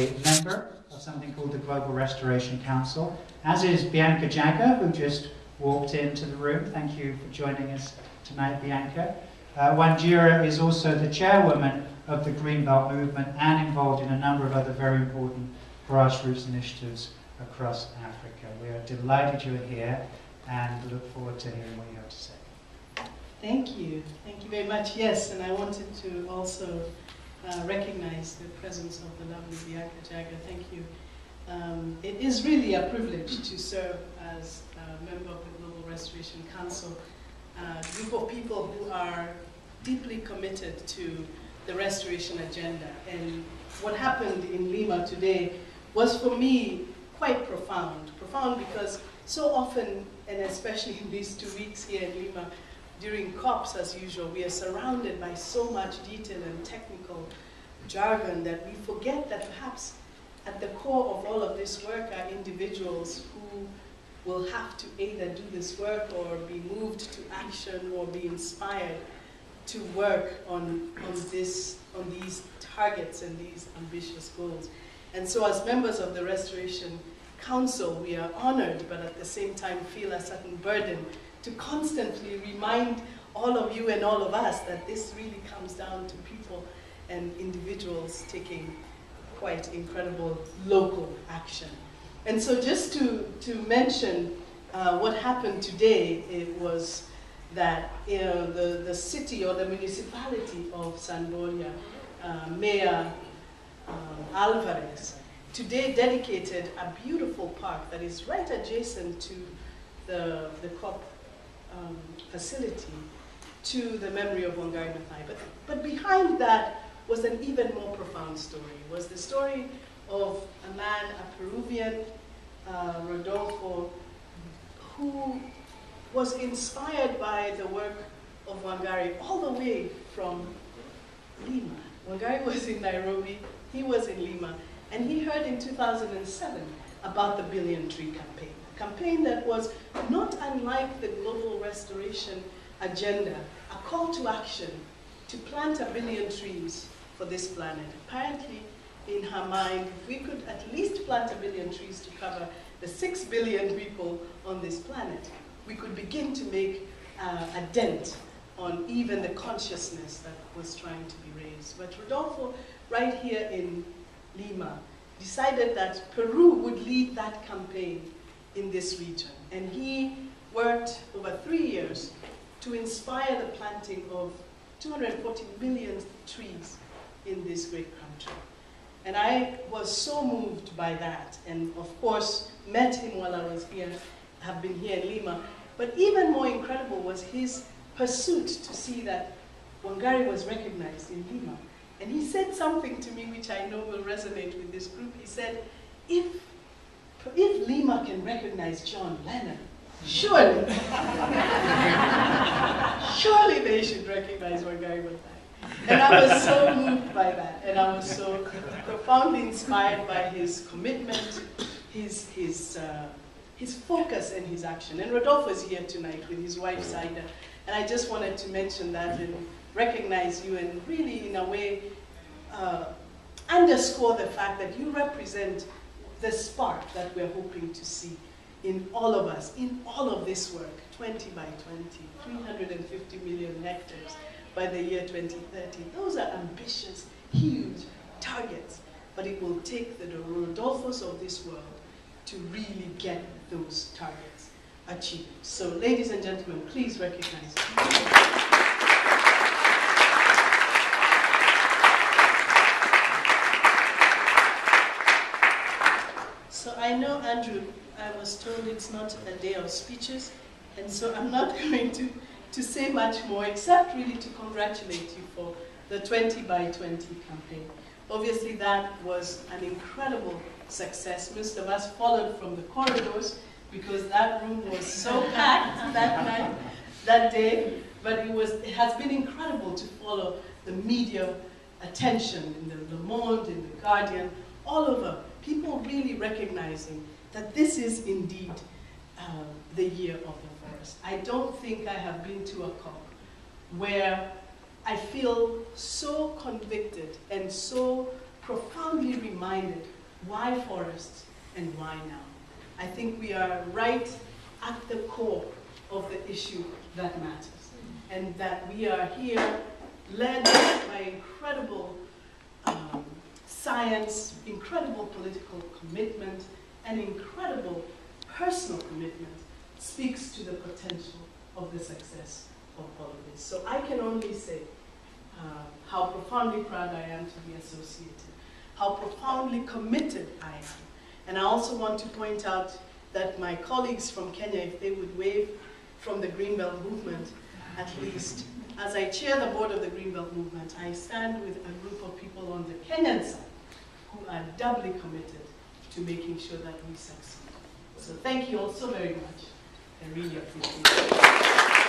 member of something called the Global Restoration Council, as is Bianca Jagger, who just walked into the room. Thank you for joining us tonight, Bianca. Wanjira is also the chairwoman of the Greenbelt movement and involved in a number of other very important grassroots initiatives across Africa. We are delighted you're here and look forward to hearing what you have to say. Thank you. Thank you very much. Yes, and I wanted to also recognize the presence of the lovely Bianca Jagger. Thank you. It is really a privilege to serve as a member of the Global Restoration Council, a group of people who are deeply committed to the restoration agenda. And what happened in Lima today was, for me, quite profound. Profound because so often, and especially in these 2 weeks here in Lima, during COPs as usual, we are surrounded by so much detail and technical jargon that we forget that perhaps at the core of all of this work are individuals who will have to either do this work or be moved to action or be inspired to work on these targets and these ambitious goals. And so as members of the Restoration Council, we are honored, but at the same time feel a certain burden to constantly remind all of you and all of us that this really comes down to people and individuals taking quite incredible local action. And so just to mention what happened today, it was that the city or the municipality of Sanboria, Mayor Alvarez, today dedicated a beautiful park that is right adjacent to the COP facility to the memory of Wanjira Maathai. But behind that was an even more profound story. It was the story of a man, a Peruvian, Rodolfo, who was inspired by the work of Waangari all the way from Lima. Waangari was in Nairobi, he was in Lima, and he heard in 2007 about the Billion Tree Campaign. A campaign that was not unlike the global restoration agenda, a call to action to plant 1 billion trees for this planet. Apparently, in her mind, if we could at least plant 1 billion trees to cover the 6 billion people on this planet, we could begin to make a dent on even the consciousness that was trying to be raised. But Rodolfo, right here in Lima, decided that Peru would lead that campaign in this region. And he worked over 3 years to inspire the planting of 240 million trees in this great country. And I was so moved by that, and of course met him while I was here, have been here in Lima. But even more incredible was his pursuit to see that Waangari was recognized in Lima. And he said something to me which I know will resonate with this group. He said, if Lima can recognize John Lennon, surely they should recognize Waangari Maathai. And I was so moved by that, and I was so profoundly inspired by his commitment, his focus and his action. And Rodolfo is here tonight with his wife, Saida. And I just wanted to mention that and recognize you and really, in a way, underscore the fact that you represent the spark that we're hoping to see in all of us, in all of this work, 20 by 20, 350 million hectares by the year 2030. Those are ambitious, huge targets, but it will take the Rodolfos of this world to really get those targets achieved. So, ladies and gentlemen, please recognize them. So I know, Andrew, I was told it's not a day of speeches, and so I'm not going to say much more, except really to congratulate you for the 20 by 20 campaign. Obviously, that was an incredible success. Most of us followed from the corridors because that room was so packed that night, that day, but it has been incredible to follow the media attention in the Le Monde, in the Guardian, all over. People really recognizing that this is indeed the year of the forest. I don't think I have been to a COP where I feel so convicted and so profoundly reminded why forests and why now. I think we are right at the core of the issue that matters, and that we are here led by incredible science, incredible political commitment, and incredible personal commitment speaks to the potential of the success of all of this. So I can only say how profoundly proud I am to be associated, how profoundly committed I am. And I also want to point out that my colleagues from Kenya, if they would wave from the Greenbelt movement, at least, as I chair the board of the Greenbelt movement, I stand with a group of people on the Kenyan side who are doubly committed to making sure that we succeed. So thank you all so very much. I really appreciate it.